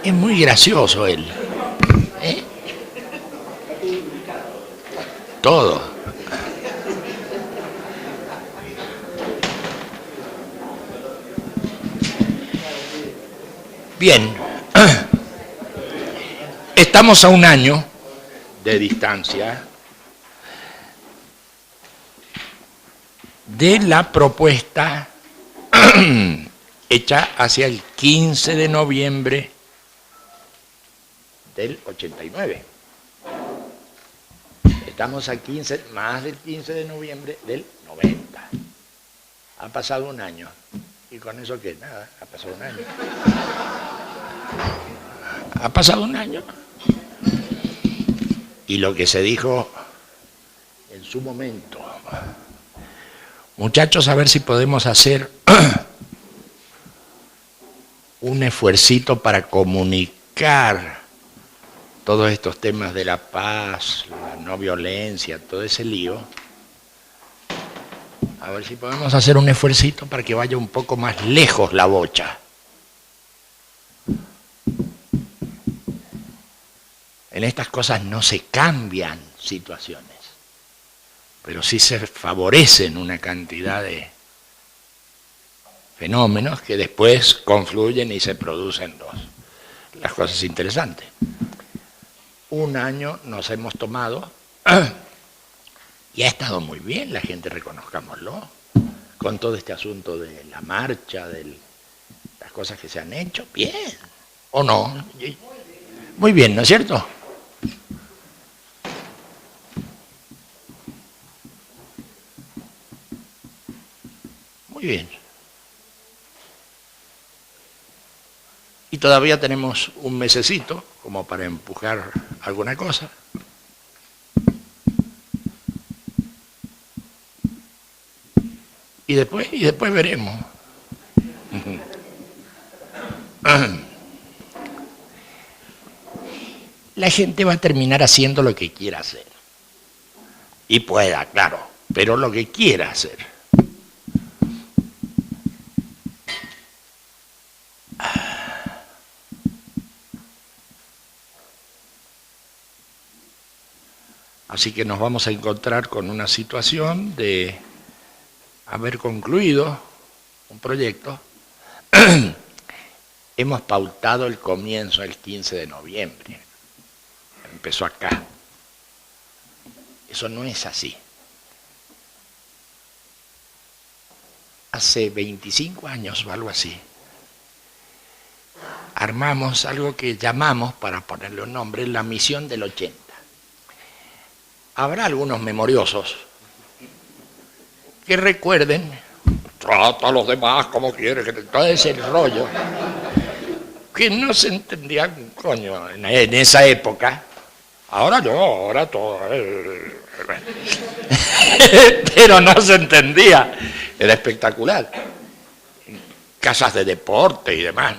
Es muy gracioso él. ¿Eh? Todo. Bien. Estamos a un año de distancia de la propuesta hecha hacia el 15 de noviembre del 89. Estamos a más del 15 de noviembre del 90. Ha pasado un año. ¿Y con eso qué? Nada, ha pasado un año. Ha pasado un año. Y lo que se dijo en su momento, muchachos, a ver si podemos hacer un esfuercito para comunicar todos estos temas de la paz, la no violencia, todo ese lío. A ver si podemos hacer un esfuercito para que vaya un poco más lejos la bocha. En estas cosas no se cambian situaciones, pero sí se favorecen una cantidad de fenómenos que después confluyen y se producen las cosas interesantes. Un año nos hemos tomado y ha estado muy bien, la gente, reconozcámoslo, con todo este asunto de la marcha, de las cosas que se han hecho, bien, ¿o no? Muy bien, ¿no es cierto? Muy bien. Y todavía tenemos un mesecito como para empujar alguna cosa. Y después veremos. La gente va a terminar haciendo lo que quiera hacer. Y pueda, claro, pero lo que quiera hacer. Así que nos vamos a encontrar con una situación de haber concluido un proyecto. Hemos pautado el comienzo el 15 de noviembre. Empezó acá. Eso no es así. Hace 25 años o algo así, armamos algo que llamamos, para ponerle un nombre, la misión del 80. Habrá algunos memoriosos que recuerden, trata a los demás como quieres, que todo ese rollo, que no se entendía un coño en esa época. Ahora todo. Pero no se entendía. Era espectacular. Casas de deporte y demás.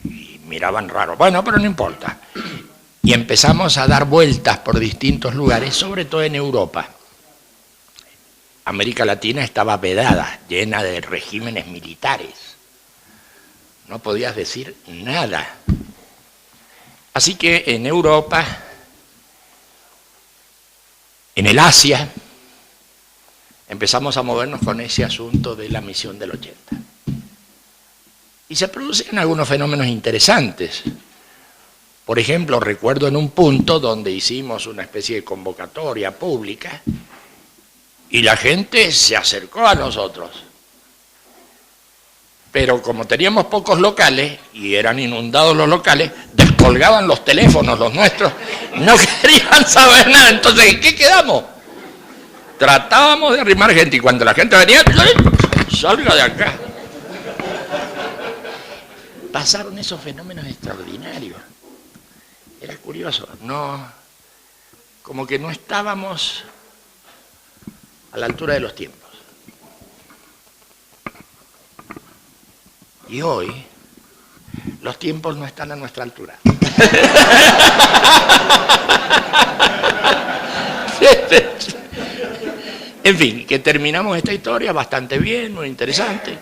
Y miraban raro. Bueno, pero no importa. Y empezamos a dar vueltas por distintos lugares, sobre todo en Europa. América Latina estaba vedada, llena de regímenes militares. No podías decir nada. Así que en Europa, en el Asia, empezamos a movernos con ese asunto de la misión del 80. Y se producen algunos fenómenos interesantes. Por ejemplo, recuerdo en un punto donde hicimos una especie de convocatoria pública y la gente se acercó a nosotros. Pero como teníamos pocos locales y eran inundados los locales, descolgaban los teléfonos, los nuestros, no querían saber nada. Entonces, ¿en qué quedamos? Tratábamos de arrimar gente y cuando la gente venía, salga de acá. Pasaron esos fenómenos extraordinarios. Era curioso, como que no estábamos a la altura de los tiempos. Y hoy los tiempos no están a nuestra altura. En fin, que terminamos esta historia bastante bien, muy interesante.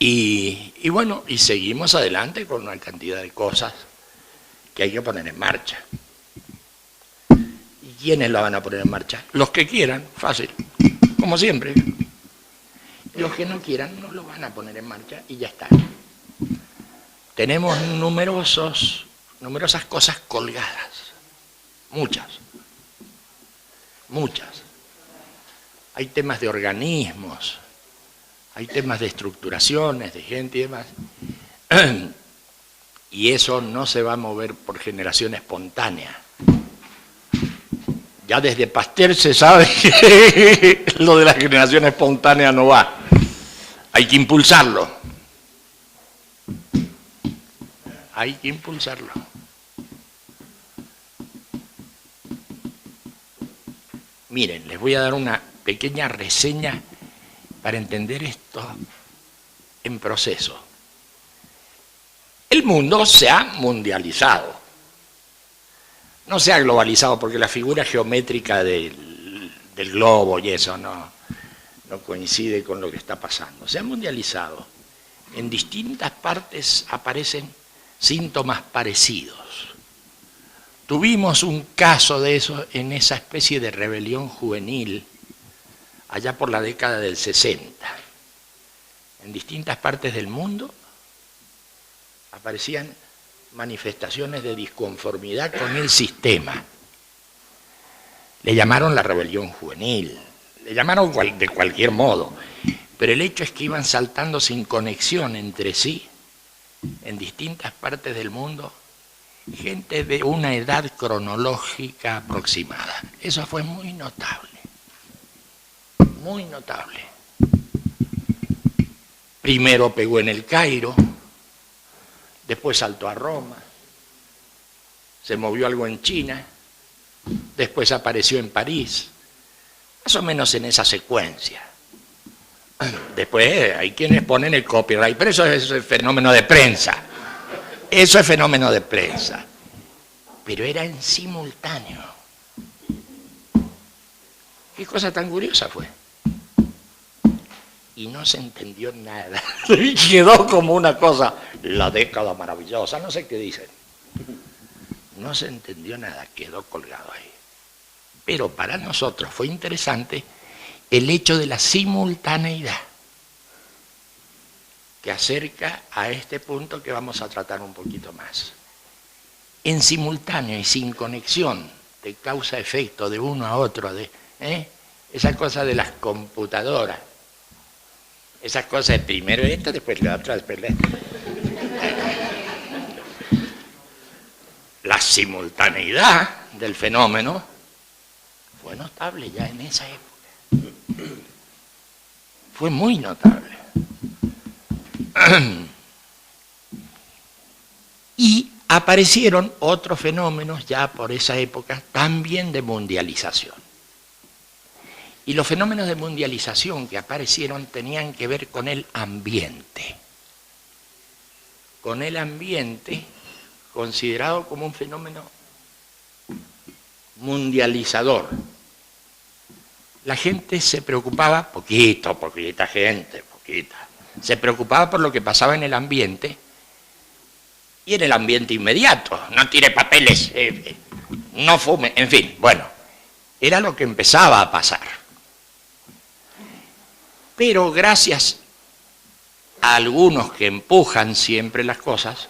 Y bueno, y seguimos adelante con una cantidad de cosas que hay que poner en marcha. ¿Y quiénes la van a poner en marcha? Los que quieran, fácil, como siempre. Los que no quieran no lo van a poner en marcha y ya está. Tenemos numerosas cosas colgadas, muchas. Hay temas de organismos, hay temas de estructuraciones, de gente y demás. Y eso no se va a mover por generación espontánea. Ya desde Pasteur se sabe que lo de la generación espontánea no va. Hay que impulsarlo. Hay que impulsarlo. Miren, les voy a dar una pequeña reseña para entender esto en proceso. El mundo se ha mundializado. No se ha globalizado porque la figura geométrica del globo y eso no coincide con lo que está pasando. Se ha mundializado. En distintas partes aparecen síntomas parecidos. Tuvimos un caso de eso en esa especie de rebelión juvenil allá por la década del 60. En distintas partes del mundo aparecían manifestaciones de disconformidad con el sistema. Le llamaron la rebelión juvenil, le llamaron de cualquier modo, pero el hecho es que iban saltando sin conexión entre sí en distintas partes del mundo gente de una edad cronológica aproximada. Eso fue muy notable, muy notable. Primero pegó en el Cairo, después saltó a Roma, se movió algo en China, después apareció en París, más o menos en esa secuencia. Después hay quienes ponen el copyright, pero eso es el fenómeno de prensa. Eso es fenómeno de prensa. Pero era en simultáneo. Qué cosa tan curiosa fue. Y no se entendió nada. Quedó como una cosa, la década maravillosa, no sé qué dicen. No se entendió nada, quedó colgado ahí. Pero para nosotros fue interesante el hecho de la simultaneidad, que acerca a este punto que vamos a tratar un poquito más. En simultáneo y sin conexión de causa-efecto de uno a otro, esa cosa de las computadoras, esas cosas, primero esta, después la otra, después la otra. La simultaneidad del fenómeno fue notable ya en esa época. Fue muy notable. Y aparecieron otros fenómenos ya por esa época también de mundialización. Y los fenómenos de mundialización que aparecieron tenían que ver con el ambiente. Con el ambiente considerado como un fenómeno mundializador. La gente se preocupaba, poquita gente, se preocupaba por lo que pasaba en el ambiente y en el ambiente inmediato. No tire papeles, no fume, en fin, bueno, era lo que empezaba a pasar. Pero gracias a algunos que empujan siempre las cosas,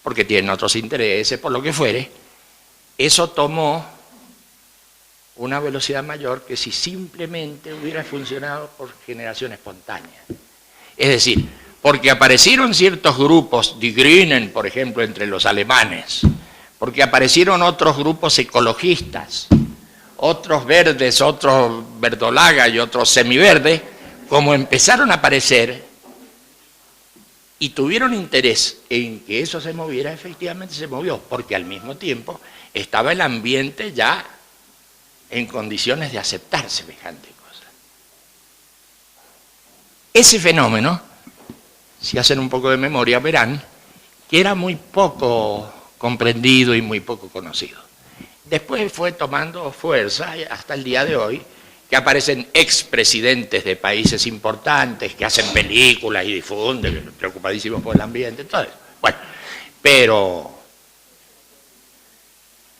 porque tienen otros intereses, por lo que fuere, eso tomó una velocidad mayor que si simplemente hubiera funcionado por generación espontánea. Es decir, porque aparecieron ciertos grupos, Die Grünen, por ejemplo, entre los alemanes, porque aparecieron otros grupos ecologistas, otros verdes, otros verdolaga y otros semiverdes, como empezaron a aparecer y tuvieron interés en que eso se moviera, efectivamente se movió, porque al mismo tiempo estaba el ambiente ya en condiciones de aceptar semejante cosa. Ese fenómeno, si hacen un poco de memoria, verán que era muy poco comprendido y muy poco conocido. Después fue tomando fuerza hasta el día de hoy, que aparecen expresidentes de países importantes, que hacen películas y difunden, preocupadísimos por el ambiente, todo eso. Bueno, pero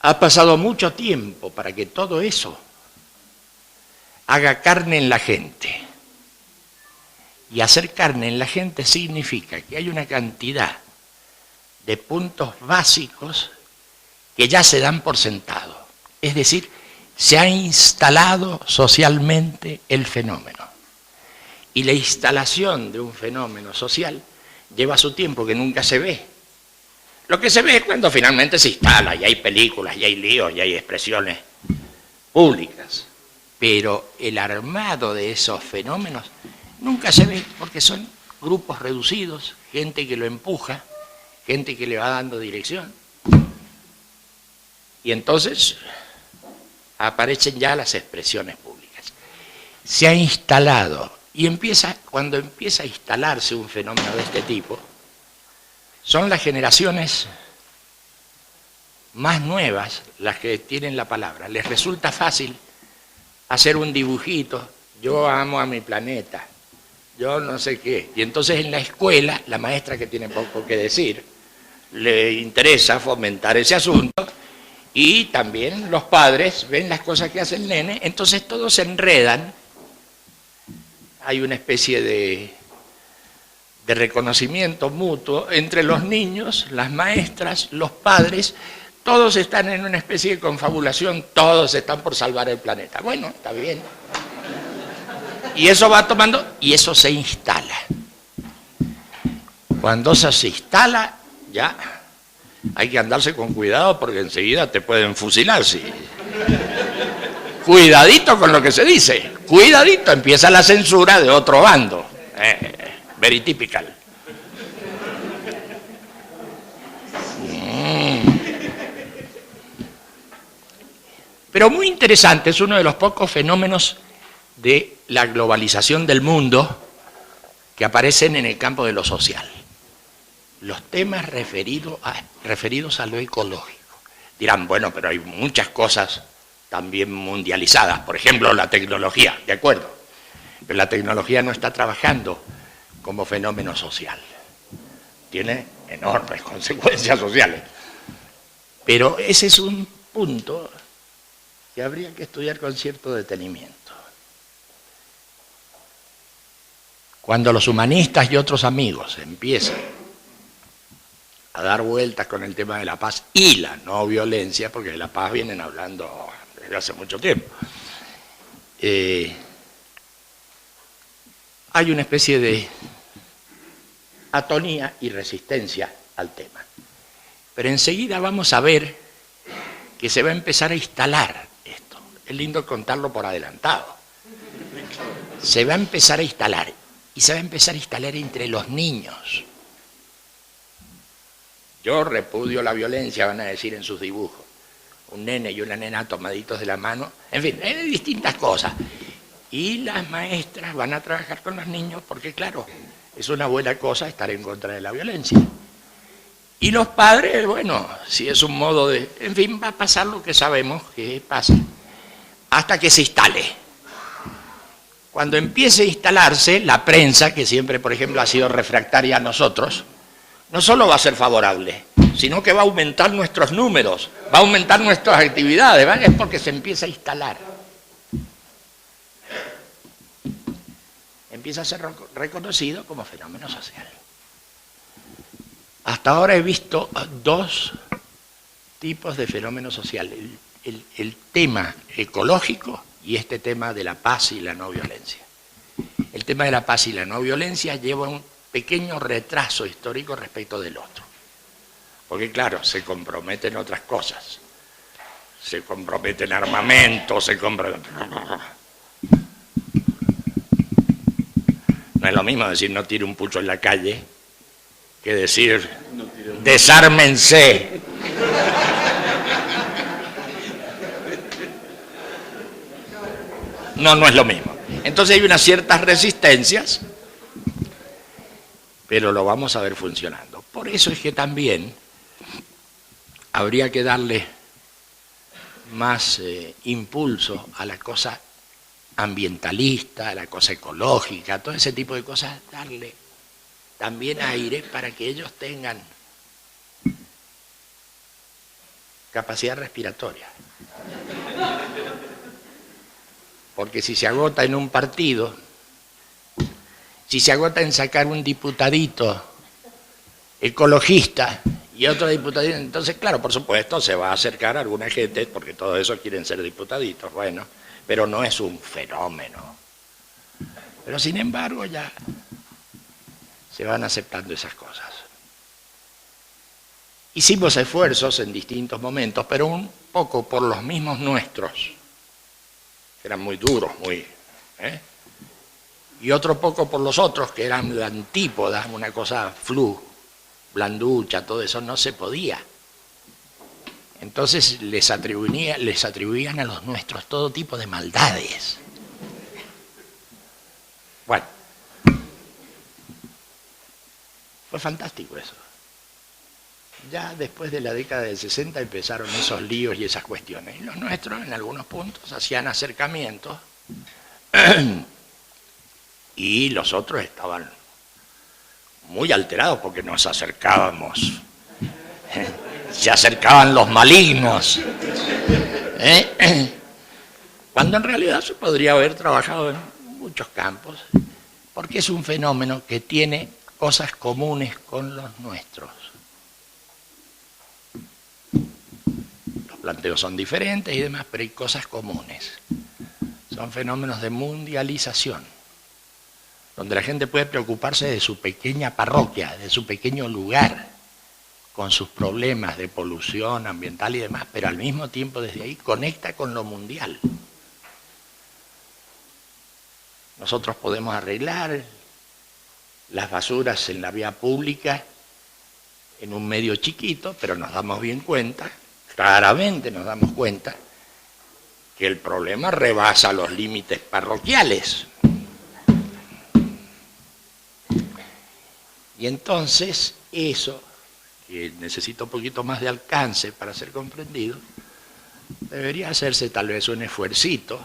ha pasado mucho tiempo para que todo eso haga carne en la gente. Y hacer carne en la gente significa que hay una cantidad de puntos básicos que ya se dan por sentado. Es decir, se ha instalado socialmente el fenómeno. Y la instalación de un fenómeno social lleva su tiempo, que nunca se ve. Lo que se ve es cuando finalmente se instala, y hay películas, y hay líos, y hay expresiones públicas. Pero el armado de esos fenómenos nunca se ve, porque son grupos reducidos, gente que lo empuja, gente que le va dando dirección. Y entonces aparecen ya las expresiones públicas. Se ha instalado, y cuando empieza a instalarse un fenómeno de este tipo, son las generaciones más nuevas las que tienen la palabra. Les resulta fácil hacer un dibujito, yo amo a mi planeta, yo no sé qué. Y entonces en la escuela, la maestra, que tiene poco que decir, le interesa fomentar ese asunto, y también los padres ven las cosas que hace el nene, entonces todos se enredan. Hay una especie de reconocimiento mutuo entre los niños, las maestras, los padres. Todos están en una especie de confabulación, todos están por salvar el planeta. Bueno, está bien. Y eso va tomando, y eso se instala. Cuando eso se instala, ya hay que andarse con cuidado, porque enseguida te pueden fusilar. Sí. Cuidadito con lo que se dice, cuidadito, empieza la censura de otro bando. Very typical. Pero muy interesante, es uno de los pocos fenómenos de la globalización del mundo que aparecen en el campo de lo social. Los temas referidos a lo ecológico. Dirán, bueno, pero hay muchas cosas también mundializadas, por ejemplo, la tecnología, ¿de acuerdo? Pero la tecnología no está trabajando como fenómeno social. Tiene enormes consecuencias sociales. Pero ese es un punto que habría que estudiar con cierto detenimiento. Cuando los humanistas y otros amigos empiezan a dar vueltas con el tema de la paz y la no violencia, porque de la paz vienen hablando desde hace mucho tiempo, hay una especie de atonía y resistencia al tema. Pero enseguida vamos a ver que se va a empezar a instalar esto. Es lindo contarlo por adelantado. Se va a empezar a instalar, y se va a empezar a instalar entre los niños. Yo repudio la violencia, van a decir en sus dibujos. Un nene y una nena tomaditos de la mano, en fin, hay distintas cosas. Y las maestras van a trabajar con los niños porque, claro, es una buena cosa estar en contra de la violencia. Y los padres, bueno, si es un modo de... En fin, va a pasar lo que sabemos que pasa, hasta que se instale. Cuando empiece a instalarse, la prensa, que siempre, por ejemplo, ha sido refractaria a nosotros, no solo va a ser favorable, sino que va a aumentar nuestros números, va a aumentar nuestras actividades, ¿vale? Es porque se empieza a instalar. Empieza a ser reconocido como fenómeno social. Hasta ahora he visto dos tipos de fenómeno social, el tema ecológico y este tema de la paz y la no violencia. El tema de la paz y la no violencia lleva un pequeño retraso histórico respecto del otro. Porque claro, se comprometen otras cosas. Se comprometen armamentos, se comprometen... No es lo mismo decir no tire un pucho en la calle que decir desármense. No es lo mismo. Entonces hay unas ciertas resistencias, pero lo vamos a ver funcionando. Por eso es que también habría que darle más impulso a la cosa ambientalista, la cosa ecológica, todo ese tipo de cosas, darle también aire para que ellos tengan capacidad respiratoria. Porque si se agota en un partido, si se agota en sacar un diputadito ecologista y otro diputadito, entonces claro, por supuesto se va a acercar a alguna gente, porque todos esos quieren ser diputaditos, bueno, pero no es un fenómeno. Pero sin embargo ya se van aceptando esas cosas. Hicimos esfuerzos en distintos momentos, pero un poco por los mismos nuestros, que eran muy duros, y otro poco por los otros, que eran la antípoda, una cosa blanducha, todo eso no se podía. Entonces les atribuían a los nuestros todo tipo de maldades. Bueno, fue fantástico eso. Ya después de la década del 60 empezaron esos líos y esas cuestiones. Y los nuestros, en algunos puntos, hacían acercamientos y los otros estaban muy alterados porque nos acercábamos. Se acercaban los malignos. Cuando en realidad se podría haber trabajado en muchos campos, porque es un fenómeno que tiene cosas comunes con los nuestros. Los planteos son diferentes y demás, pero hay cosas comunes. Son fenómenos de mundialización, donde la gente puede preocuparse de su pequeña parroquia, de su pequeño lugar, con sus problemas de polución ambiental y demás, pero al mismo tiempo desde ahí conecta con lo mundial. Nosotros podemos arreglar las basuras en la vía pública en un medio chiquito, pero nos damos bien cuenta, claramente nos damos cuenta, que el problema rebasa los límites parroquiales. Y entonces eso, que necesita un poquito más de alcance para ser comprendido, debería hacerse tal vez un esfuercito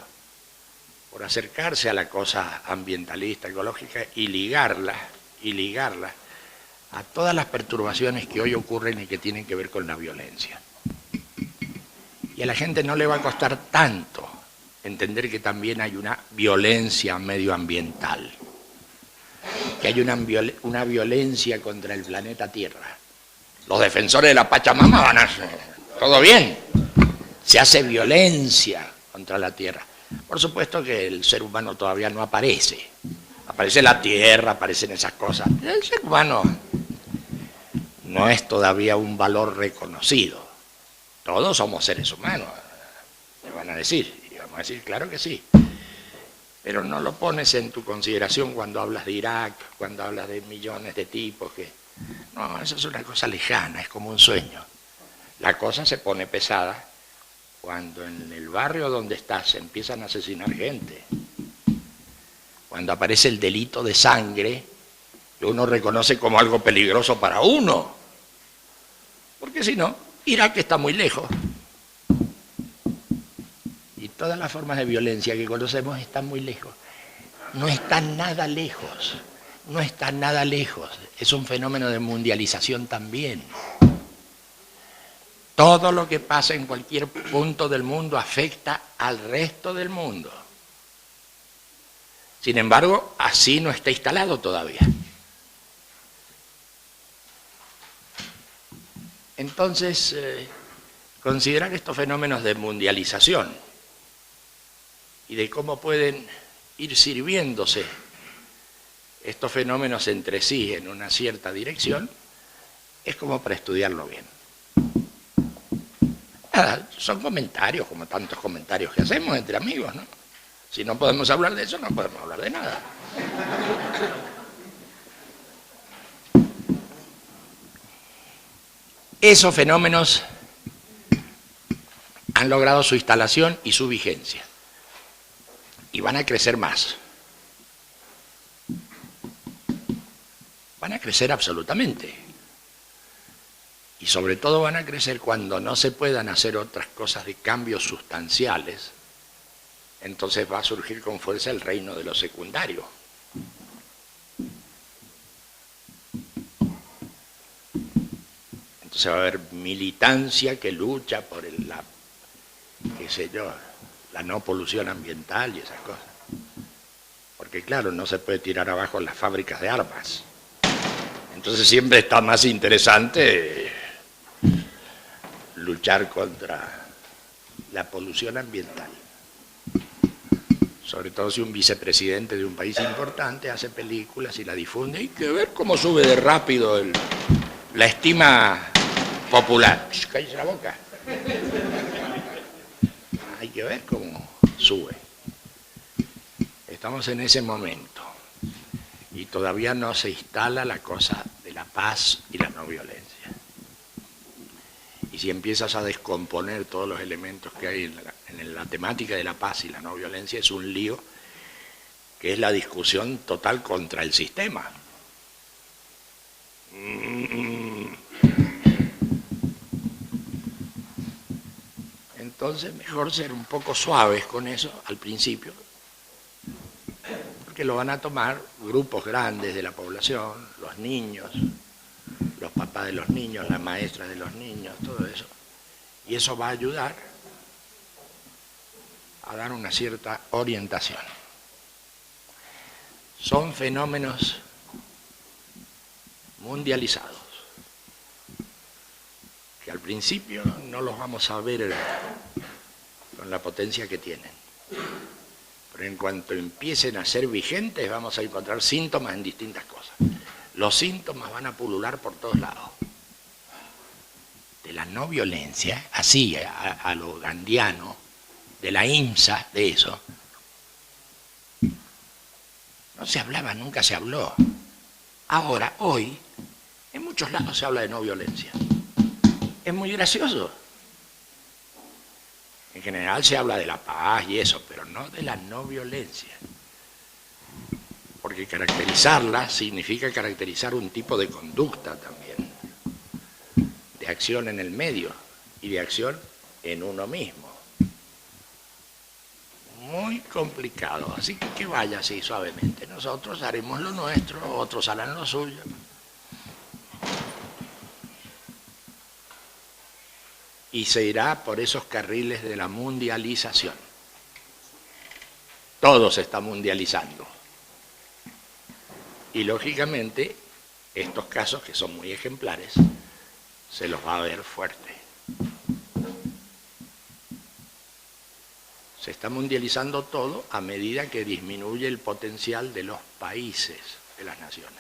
por acercarse a la cosa ambientalista, ecológica y ligarla a todas las perturbaciones que hoy ocurren y que tienen que ver con la violencia. Y a la gente no le va a costar tanto entender que también hay una violencia medioambiental, que hay una violencia contra el planeta Tierra. Los defensores de la Pachamama van a hacer todo bien. Se hace violencia contra la Tierra. Por supuesto que el ser humano todavía no aparece. Aparece la Tierra, aparecen esas cosas. El ser humano no es todavía un valor reconocido. Todos somos seres humanos, me van a decir. Y vamos a decir, claro que sí. Pero no lo pones en tu consideración cuando hablas de Irak, cuando hablas de millones de tipos que... No, eso es una cosa lejana, es como un sueño. La cosa se pone pesada cuando en el barrio donde estás se empiezan a asesinar gente. Cuando aparece el delito de sangre, que uno reconoce como algo peligroso para uno. Porque si no, Irak está muy lejos. Y todas las formas de violencia que conocemos están muy lejos. No están nada lejos. No están nada lejos. Es un fenómeno de mundialización también. Todo lo que pasa en cualquier punto del mundo afecta al resto del mundo. Sin embargo, así no está instalado todavía. Entonces, considerar estos fenómenos de mundialización y de cómo pueden ir sirviéndose estos fenómenos entre sí en una cierta dirección, es como para estudiarlo bien. Nada, son comentarios, como tantos comentarios que hacemos entre amigos, ¿no? Si no podemos hablar de eso, no podemos hablar de nada. Esos fenómenos han logrado su instalación y su vigencia. Y van a crecer más. Van a crecer absolutamente. Y sobre todo van a crecer cuando no se puedan hacer otras cosas de cambios sustanciales entonces va a surgir con fuerza el reino de lo secundario. Entonces va a haber militancia que lucha por qué sé yo, la no polución ambiental y esas cosas. Porque claro, no se puede tirar abajo las fábricas de armas. Entonces siempre está más interesante luchar contra la polución ambiental. Sobre todo si un vicepresidente de un país importante hace películas y la difunde. Hay que ver cómo sube de rápido la estima popular. Cállese la boca. Hay que ver cómo sube. Estamos en ese momento y todavía no se instala la cosa de la paz y la no violencia. Y si empiezas a descomponer todos los elementos que hay en la temática de la paz y la no violencia, es un lío que es la discusión total contra el sistema. Entonces, mejor ser un poco suaves con eso al principio, porque lo van a tomar grupos grandes de la población, los niños, los papás de los niños, las maestras de los niños, todo eso. Y eso va a ayudar a dar una cierta orientación. Son fenómenos mundializados, que al principio no los vamos a ver con la potencia que tienen. Pero en cuanto empiecen a ser vigentes, vamos a encontrar síntomas en distintas cosas. Los síntomas van a pulular por todos lados. De la no violencia, así, a lo gandhiano, de la IMSA, de eso. No se hablaba, nunca se habló. Ahora, hoy, en muchos lados se habla de no violencia. Es muy gracioso. En general se habla de la paz y eso, pero no de la no violencia. Porque caracterizarla significa caracterizar un tipo de conducta también, de acción en el medio y de acción en uno mismo. Muy complicado, así que vaya así suavemente. Nosotros haremos lo nuestro, otros harán lo suyo. Y se irá por esos carriles de la mundialización. Todo se está mundializando. Y lógicamente, estos casos que son muy ejemplares, se los va a ver fuerte. Se está mundializando todo a medida que disminuye el potencial de los países, de las naciones.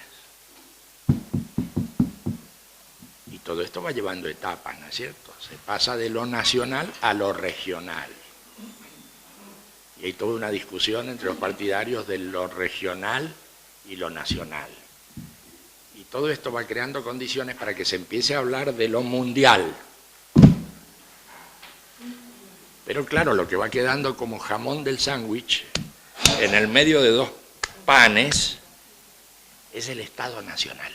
Y todo esto va llevando etapas, ¿no es cierto? Se pasa de lo nacional a lo regional. Y hay toda una discusión entre los partidarios de lo regional y lo nacional. Y todo esto va creando condiciones para que se empiece a hablar de lo mundial. Pero claro, lo que va quedando como jamón del sándwich, en el medio de dos panes, es el Estado nacional.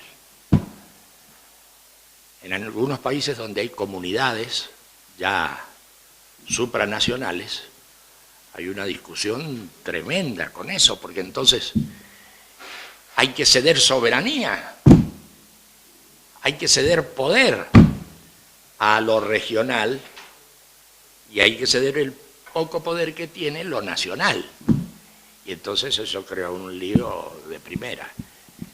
En algunos países donde hay comunidades ya supranacionales, hay una discusión tremenda con eso, porque entonces hay que ceder soberanía, hay que ceder poder a lo regional y hay que ceder el poco poder que tiene lo nacional. Y entonces eso crea un lío de primera.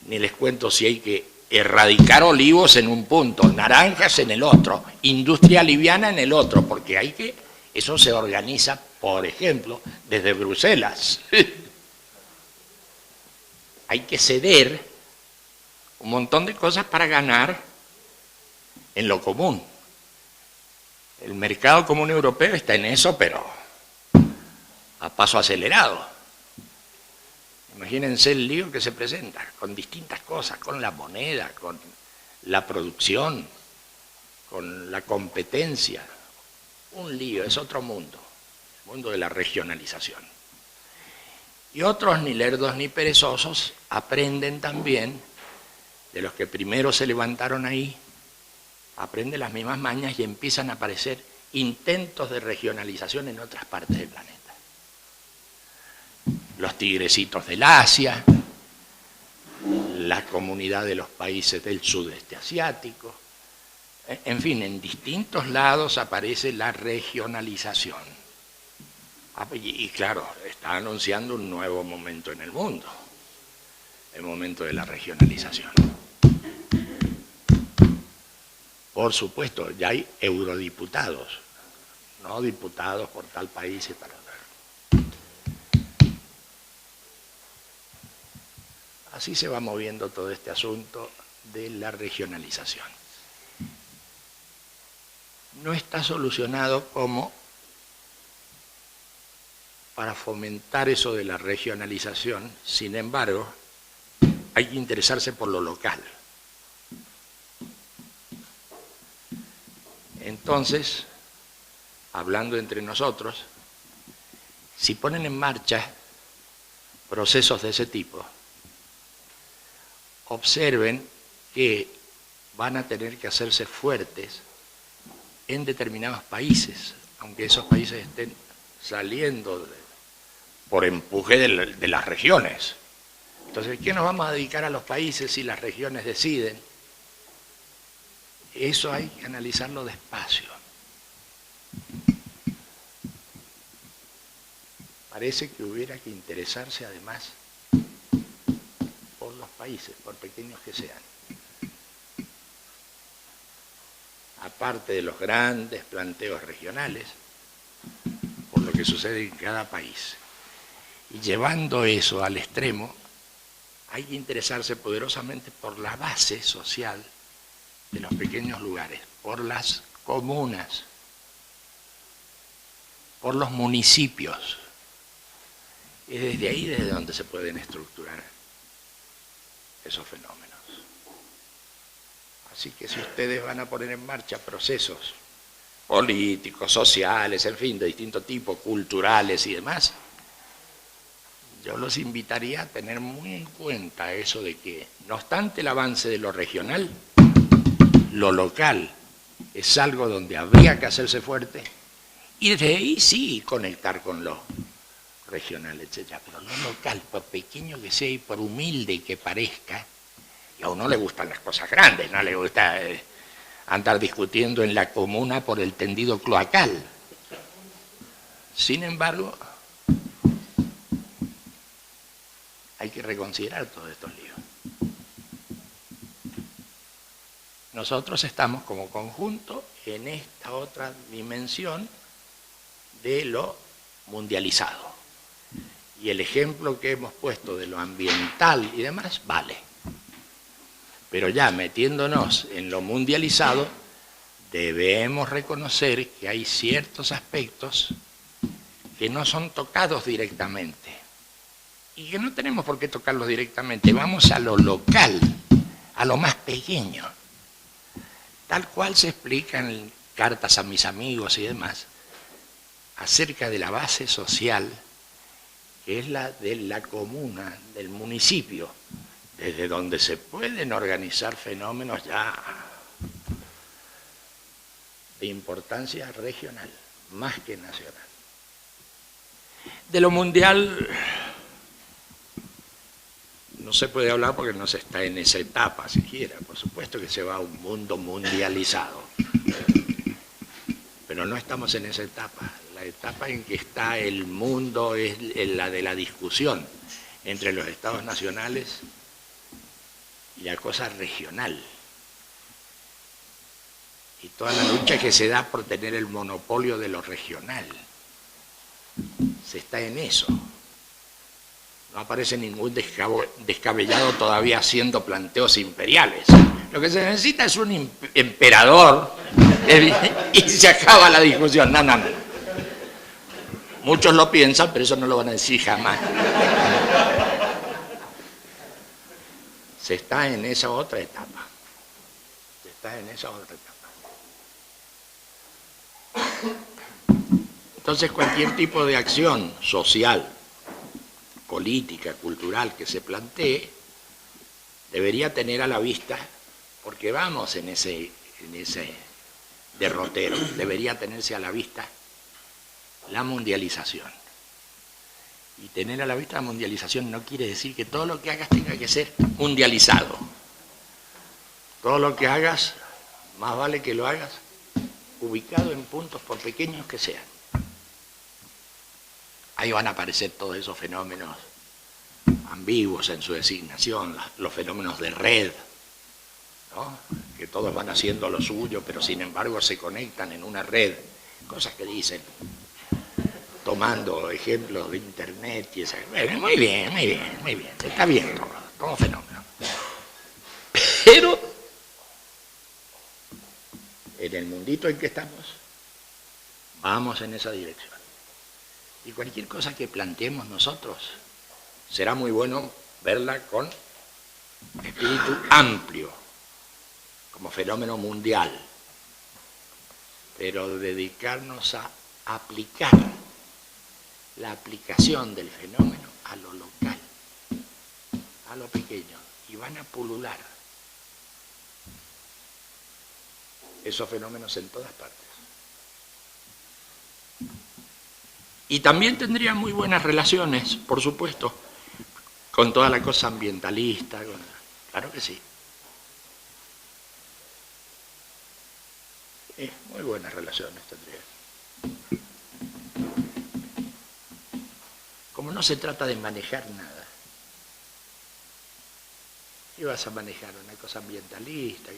Ni les cuento si hay que erradicar olivos en un punto, naranjas en el otro, industria liviana en el otro, porque eso se organiza, por ejemplo, desde Bruselas. Hay que ceder un montón de cosas para ganar en lo común. El mercado común europeo está en eso, pero a paso acelerado. Imagínense el lío que se presenta con distintas cosas, con la moneda, con la producción, con la competencia. Un lío, es otro mundo, el mundo de la regionalización. Y otros, ni lerdos ni perezosos, aprenden también, de los que primero se levantaron ahí, aprenden las mismas mañas y empiezan a aparecer intentos de regionalización en otras partes del planeta. los tigrecitos del Asia, la comunidad de los países del sudeste asiático. En fin, en distintos lados aparece la regionalización. Y claro, está anunciando un nuevo momento en el mundo, el momento de la regionalización. Por supuesto, ya hay eurodiputados, no diputados por tal país y tal otro. Así se va moviendo todo este asunto de la regionalización. No está solucionado como para fomentar eso de la regionalización, sin embargo, hay que interesarse por lo local. Entonces, hablando entre nosotros, si ponen en marcha procesos de ese tipo, observen que van a tener que hacerse fuertes en determinados países, aunque esos países estén saliendo por empuje de las regiones. Entonces, ¿qué nos vamos a dedicar a los países si las regiones deciden? Eso hay que analizarlo despacio. Parece que hubiera que interesarse además por los países, por pequeños que sean. Aparte de los grandes planteos regionales, por lo que sucede en cada país. Y llevando eso al extremo, hay que interesarse poderosamente por la base social de los pequeños lugares, por las comunas, por los municipios. Es desde ahí desde donde se pueden estructurar esos fenómenos. Así que si ustedes van a poner en marcha procesos políticos, sociales, en fin, de distinto tipo, culturales y demás, yo los invitaría a tener muy en cuenta eso de que, no obstante el avance de lo regional, lo local es algo donde habría que hacerse fuerte y desde ahí sí conectar con lo regional, etc. Pero lo local, por pequeño que sea y por humilde que parezca, y a uno le gustan las cosas grandes, no le gusta andar discutiendo en la comuna por el tendido cloacal. Sin embargo, hay que reconsiderar todos estos líos. Nosotros estamos como conjunto en esta otra dimensión de lo mundializado. Y el ejemplo que hemos puesto de lo ambiental y demás, vale. Pero ya metiéndonos en lo mundializado, debemos reconocer que hay ciertos aspectos que no son tocados directamente. Y que no tenemos por qué tocarlos directamente. Vamos a lo local, a lo más pequeño. Tal cual se explica en cartas a mis amigos y demás, acerca de la base social, que es la de la comuna, del municipio, desde donde se pueden organizar fenómenos ya de importancia regional, más que nacional. De lo mundial no se puede hablar porque no se está en esa etapa siquiera. Por supuesto que se va a un mundo mundializado, pero no estamos en esa etapa. La etapa en que está el mundo es la de la discusión entre los estados nacionales y la cosa regional. Y toda la lucha que se da por tener el monopolio de lo regional. Se está en eso. No aparece ningún descabellado todavía haciendo planteos imperiales. Lo que se necesita es un emperador y se acaba la discusión. No, no, no. Muchos lo piensan, pero eso no lo van a decir jamás. Se está en esa otra etapa. Se está en esa otra etapa. Entonces, cualquier tipo de acción social, política, cultural que se plantee, debería tener a la vista, porque vamos en ese derrotero, debería tenerse a la vista la mundialización. Y tener a la vista la mundialización no quiere decir que todo lo que hagas tenga que ser mundializado. Todo lo que hagas, más vale que lo hagas ubicado en puntos por pequeños que sean. Ahí van a aparecer todos esos fenómenos ambiguos en su designación, los fenómenos de red, ¿no? Que todos van haciendo lo suyo, pero sin embargo se conectan en una red, cosas que dicen, tomando ejemplos de internet y esa. Bueno, muy bien, está bien todo fenómeno. Pero en el mundito en que estamos, vamos en esa dirección. Y cualquier cosa que planteemos nosotros, será muy bueno verla con espíritu amplio, como fenómeno mundial, pero dedicarnos a aplicar la aplicación del fenómeno a lo local, a lo pequeño, y van a pulular esos fenómenos en todas partes. Y también tendría muy buenas relaciones, por supuesto, con toda la cosa ambientalista, claro que sí. Muy buenas relaciones tendría. Como no se trata de manejar nada, ¿qué vas a manejar? Una cosa ambientalista.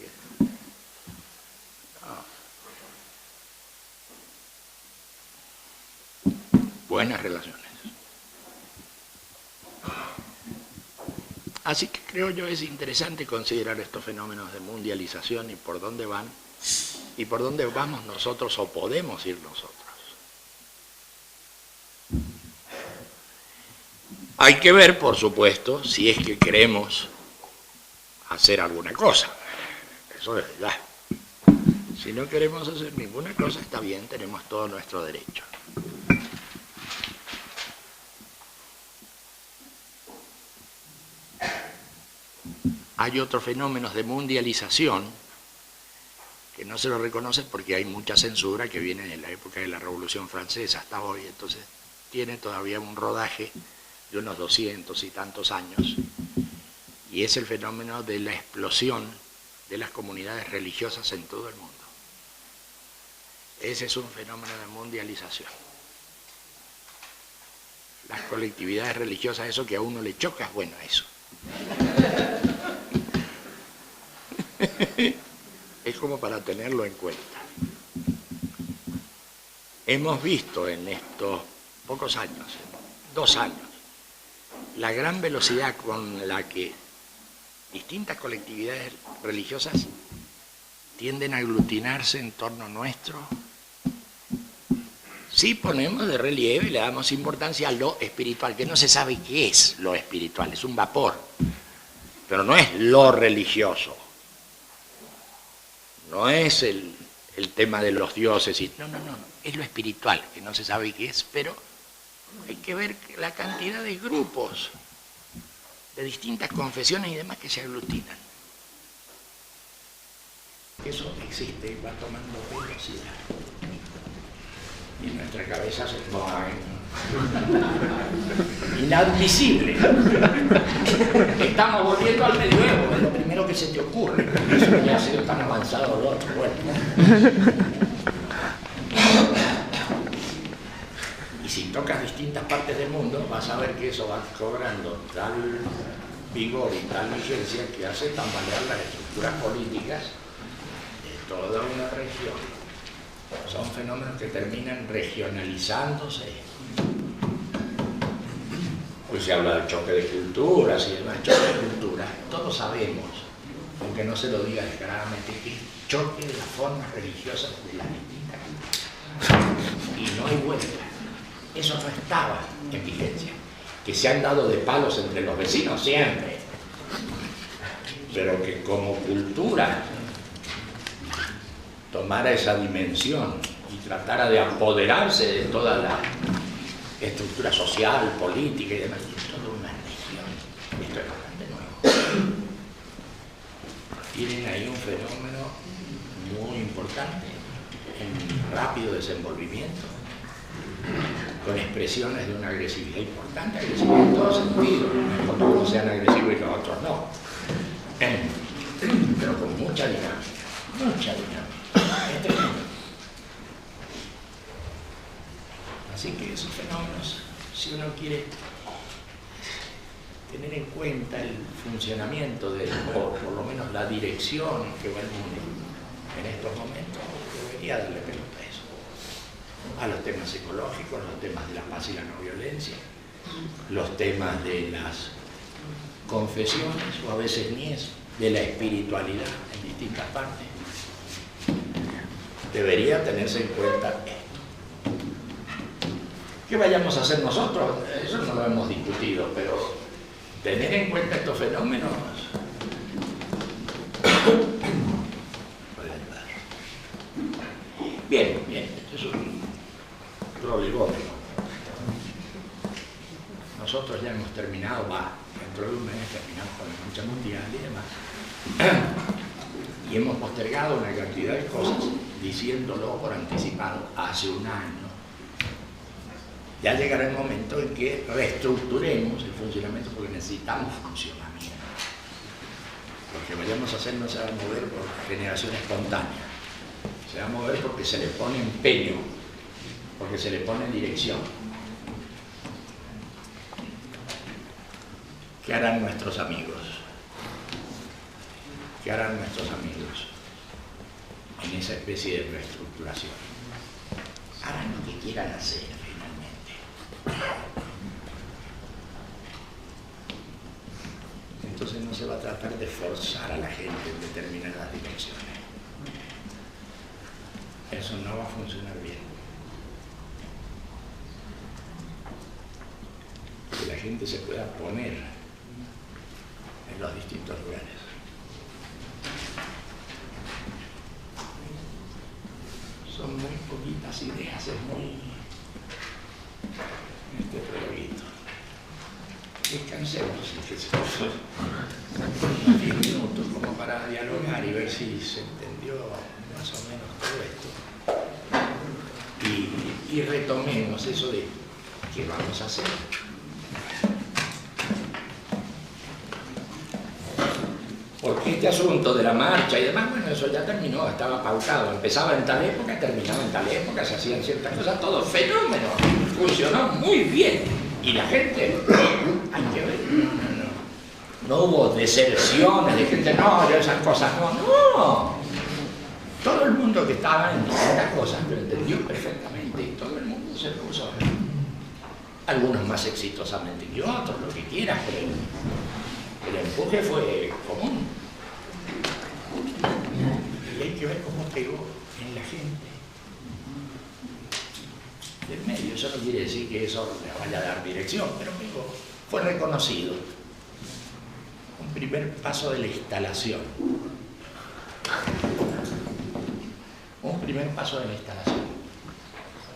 No. Buenas relaciones. Así que creo yo es interesante considerar estos fenómenos de mundialización y por dónde van y por dónde vamos nosotros o podemos ir nosotros. Hay que ver, por supuesto, si es que queremos hacer alguna cosa. Eso es verdad. Si no queremos hacer ninguna cosa, está bien, tenemos todo nuestro derecho. Hay otros fenómenos de mundialización que no se lo reconocen porque hay mucha censura que viene en la época de la Revolución Francesa hasta hoy, entonces tiene todavía un rodaje de unos 200 y tantos años, y es el fenómeno de la explosión de las comunidades religiosas en todo el mundo. Ese es un fenómeno de mundialización. Las colectividades religiosas, eso que a uno le choca, bueno, eso. Es como para tenerlo en cuenta. Hemos visto en estos pocos años, 2 años, la gran velocidad con la que distintas colectividades religiosas tienden a aglutinarse en torno nuestro. Sí ponemos de relieve y le damos importancia a lo espiritual, que no se sabe qué es lo espiritual, es un vapor, pero no es lo religioso. No es el tema de los dioses, no, es lo espiritual, que no se sabe qué es, pero hay que ver la cantidad de grupos de distintas confesiones y demás que se aglutinan. Eso existe y va tomando velocidad. Y nuestra cabeza se mueve inadmisible. Estamos volviendo al medioevo, es lo primero que se te ocurre. Eso no ha sido tan avanzado lo otro. Bueno. Y si tocas distintas partes del mundo, vas a ver que eso va cobrando tal vigor y tal vigencia que hace tambalear las estructuras políticas de toda una región. Son fenómenos que terminan regionalizándose. Pues se habla del choque de culturas y demás. Choque de culturas, todos sabemos, aunque no se lo diga descaradamente, que es choque de las formas religiosas de las distintas culturas. Y no hay vuelta. Eso no estaba en vigencia. Que se han dado de palos entre los vecinos siempre, pero que como cultura tomara esa dimensión y tratara de apoderarse de toda la estructura social, política y demás. Es toda una región. Esto es bastante nuevo. Tienen ahí un fenómeno muy importante en rápido desenvolvimiento. con expresiones de una agresividad importante, agresividad en todo sentido, no importa que unos sean agresivos y los otros no, pero con mucha dinámica, mucha dinámica. Es tremendo. Así que esos fenómenos, si uno quiere tener en cuenta el funcionamiento o por lo menos la dirección que va el mundo en estos momentos, debería darle pelota a eso, a los temas ecológicos, los temas de la paz y la no violencia, los temas de las confesiones, o a veces ni eso, de la espiritualidad en distintas partes. Debería tenerse en cuenta esto. ¿Qué vayamos a hacer nosotros? Eso no lo hemos discutido, pero tener en cuenta estos fenómenos puede ayudar. Bien, bien, esto es un prolegómeno. Nosotros ya hemos terminado, dentro de un mes terminamos con la marcha mundial y demás. Y hemos postergado una cantidad de cosas, diciéndolo por anticipado hace un año. Ya llegará el momento en que reestructuremos el funcionamiento porque necesitamos funcionamiento. Lo que vayamos a hacer no se va a mover por generación espontánea, se va a mover porque se le pone empeño, porque se le pone dirección. ¿Qué harán nuestros amigos? ¿Qué harán nuestros amigos en esa especie de reestructuración? Harán lo que quieran hacer finalmente. Entonces no se va a tratar de forzar a la gente en determinadas direcciones. Eso no va a funcionar bien. Que la gente se pueda poner en los distintos lugares. Son muy poquitas ideas, es muy... este prologuito. Descansemos, unos 10 minutos como para dialogar y ver si se entendió más o menos todo esto. Y retomemos eso de qué vamos a hacer. Porque este asunto de la marcha y demás, bueno, eso ya terminó, estaba pautado, empezaba en tal época, terminaba en tal época, se hacían ciertas cosas, todo fenómeno, funcionó muy bien. Y la gente, hay que ver, no hubo deserciones de gente, no, yo esas cosas no. Todo el mundo que estaba en distintas cosas lo entendió perfectamente y todo el mundo se puso, algunos más exitosamente que otros, lo que quieras, pero el empuje fue común. Y hay que ver cómo pegó en la gente del medio. Eso no quiere decir que eso le vaya a dar dirección, pero pegó. Fue reconocido. Un primer paso de la instalación. Un primer paso de la instalación.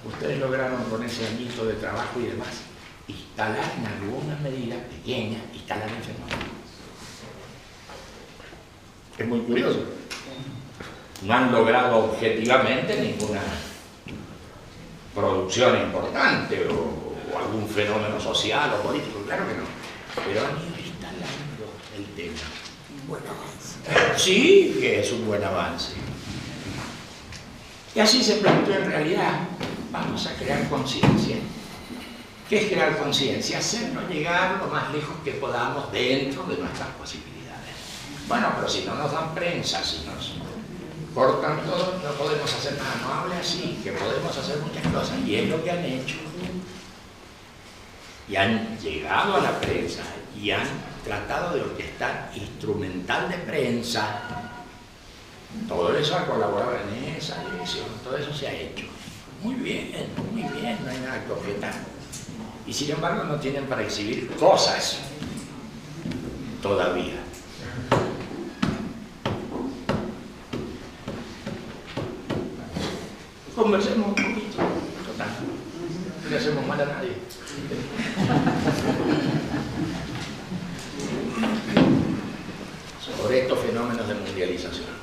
Ustedes lograron con ese ámbito de trabajo y demás instalar en alguna medida pequeña, instalar el fenómeno. Es muy curioso. No han logrado objetivamente ninguna producción importante o algún fenómeno social o político, claro que no. Pero han ido instalando el tema. Un buen avance. Sí, que es un buen avance. Y así se planteó en realidad, vamos a crear conciencia. ¿Qué es crear conciencia? Hacernos llegar lo más lejos que podamos dentro de nuestras posibilidades. Bueno, pero si no nos dan prensa, si nos cortan todo, no podemos hacer nada. No hable así, que podemos hacer muchas cosas. Y es lo que han hecho. Y han llegado a la prensa y han tratado de orquestar instrumental de prensa. Todo eso ha colaborado en esa dirección, todo eso se ha hecho. Muy bien, no hay nada que objetar. Y sin embargo no tienen para exhibir cosas todavía. Conversemos un poquito, total, no le hacemos mal a nadie. Sobre estos fenómenos de mundialización.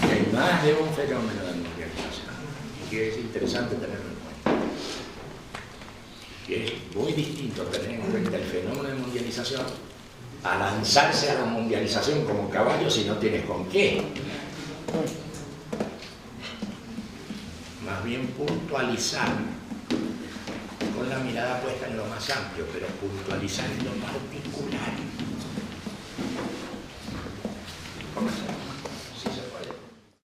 Y hay más de un fenómeno de mundialización, y que es interesante tenerlo en cuenta. que es muy distinto tener en cuenta el fenómeno de mundialización a lanzarse a la mundialización como caballo si no tienes con qué. Más bien puntualizar con la mirada puesta en lo más amplio, pero puntualizar en lo particular.